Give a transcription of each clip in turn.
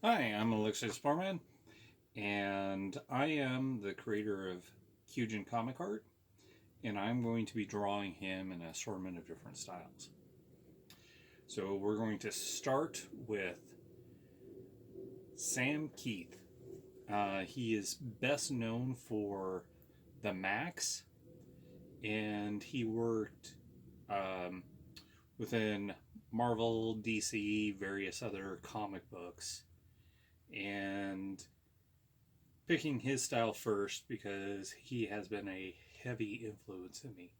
Hi, I'm Alexius Poorman, and I am the creator of Qujin comic art, and I'm going to be drawing him in an assortment of different styles. So we're going to start with Sam Kieth. He is best known for the Maxx, and he worked um, within Marvel, DC, various other comic books, and picking his style first because he has been a heavy influence in me.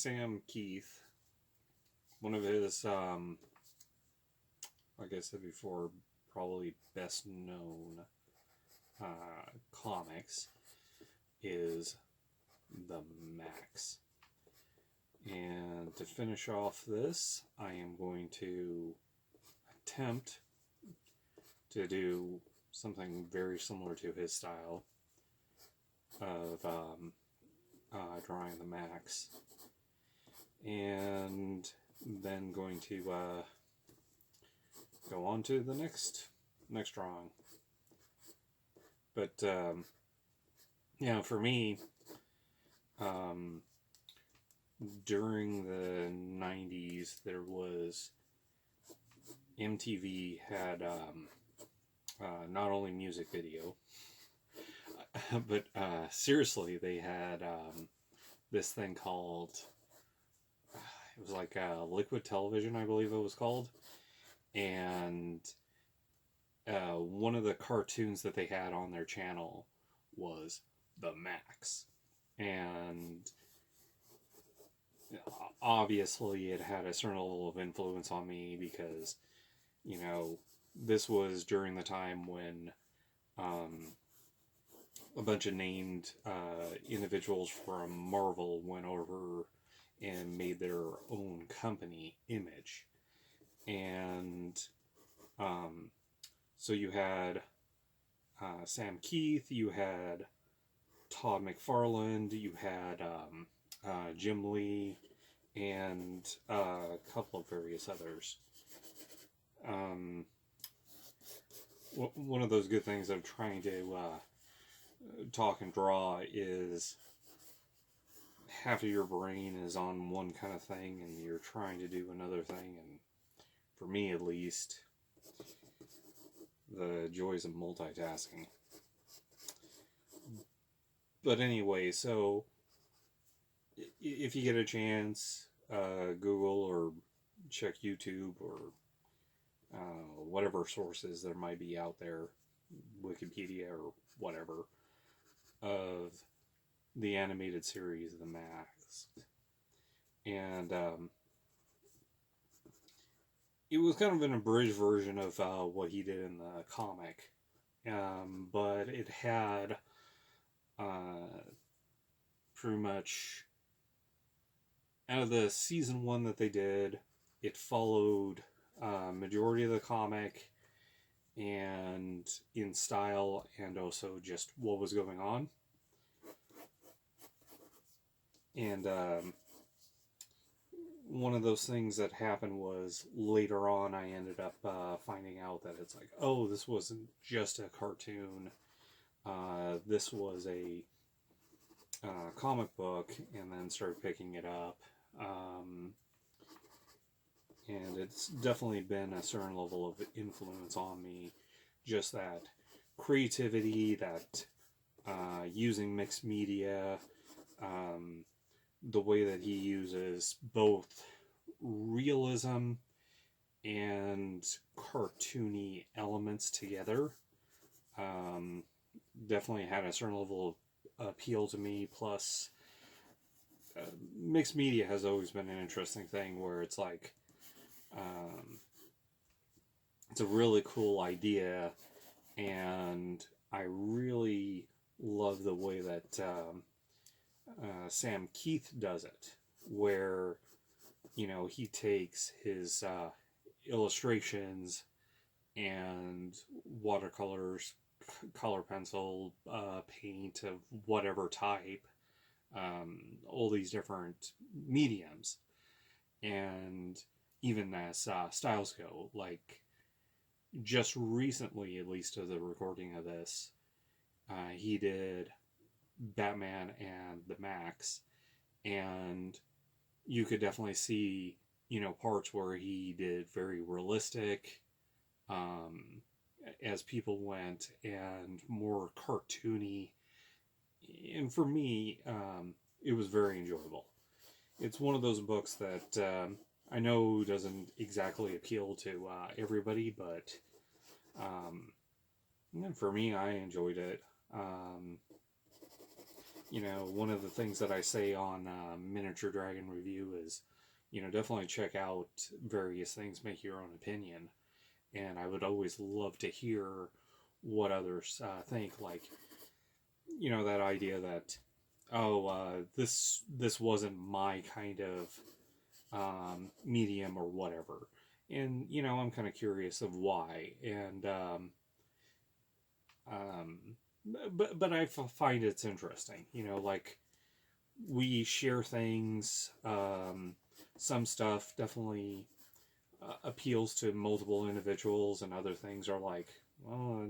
Sam Kieth, one of his, like I said before, probably best known comics is the Maxx. And to finish off this, I am going to attempt to do something very similar to his style of drawing the Maxx, and then going to go on to the next drawing. But for me, during the 90s, there was MTV had not only music video, but seriously, they had this thing called, it was like Liquid Television, I believe it was called. And one of the cartoons that they had on their channel was the Maxx. And obviously it had a certain level of influence on me because, you know, this was during the time when a bunch of named individuals from Marvel went over and made their own company, Image. And so you had Sam Kieth, you had Todd McFarlane, you had Jim Lee, and a couple of various others. One of those good things of trying to talk and draw is half of your brain is on one kind of thing and you're trying to do another thing, and for me at least, the joys of multitasking. But anyway, so if you get a chance, Google or check YouTube or whatever sources there might be out there, Wikipedia or whatever, of the animated series The Maxx. And it was kind of an abridged version of what he did in the comic, but it had pretty much, out of the season 1 that they did, it followed majority of the comic and in style and also just what was going on. And one of those things that happened was later on I ended up finding out that it's like, oh, this wasn't just a cartoon. This was a comic book, and then started picking it up. And it's definitely been a certain level of influence on me. Just that creativity, that using mixed media, the way that he uses both realism and cartoony elements together, definitely had a certain level of appeal to me. Plus, mixed media has always been an interesting thing where it's like, it's a really cool idea, and I really love the way that Sam Kieth does it, where, you know, he takes his illustrations and watercolors, color pencil, paint of whatever type, all these different mediums, and even as styles go, like just recently, at least of the recording of this, he did Batman and the Maxx, and you could definitely see, you know, parts where he did very realistic as people went, and more cartoony, and for me, it was very enjoyable. It's one of those books that I know doesn't exactly appeal to everybody, but for me, I enjoyed it. you know, one of the things that I say on Miniature Dragon Review is, you know, definitely check out various things, make your own opinion. And I would always love to hear what others think. Like, you know, that idea that, oh, this wasn't my kind of medium or whatever. And, you know, I'm kind of curious of why. And, um, but I find it's interesting, you know, like we share things, some stuff definitely appeals to multiple individuals, and other things are like, well,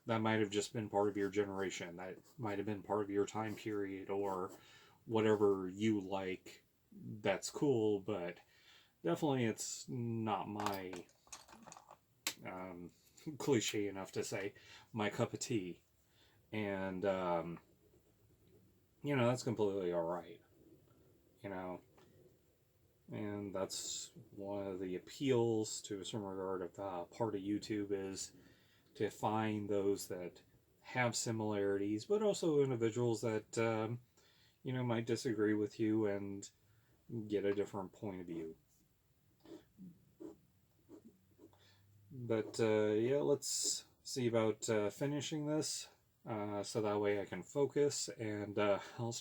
that might have just been part of your generation, that might have been part of your time period, or whatever you like, that's cool, but definitely it's not my, um, cliche enough to say, my cup of tea. And, you know, that's completely alright, you know. And that's one of the appeals to a certain regard of part of YouTube, is to find those that have similarities, but also individuals that, you know, might disagree with you and get a different point of view. But yeah, let's see about finishing this, so that way I can focus, and I'll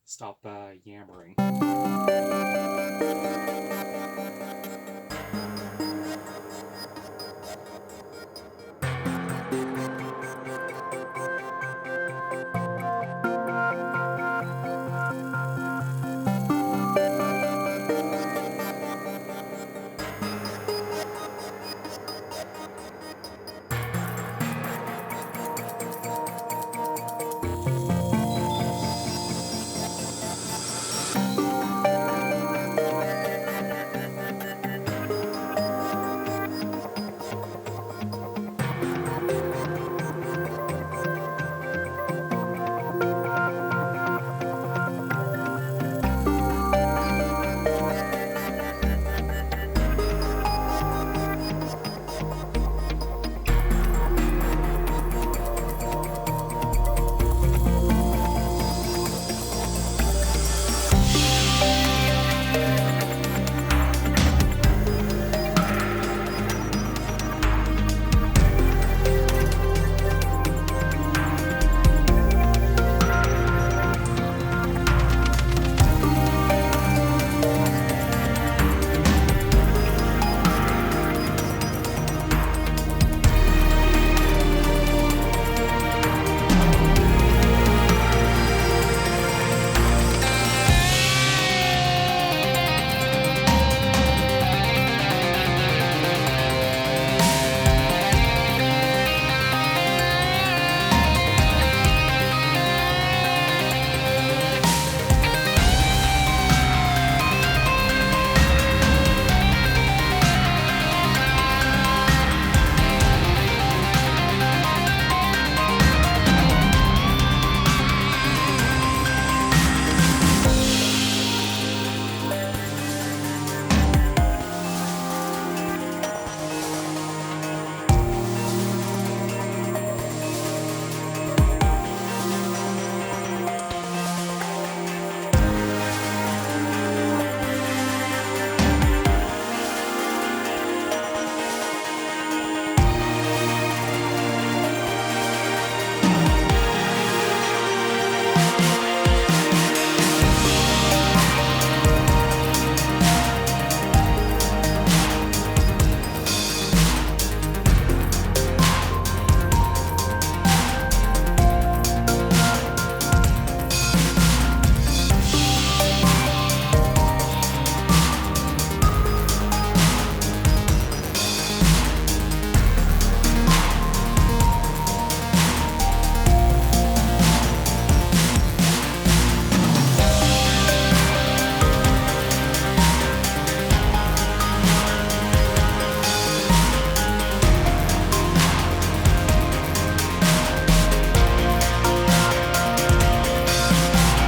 stop yammering.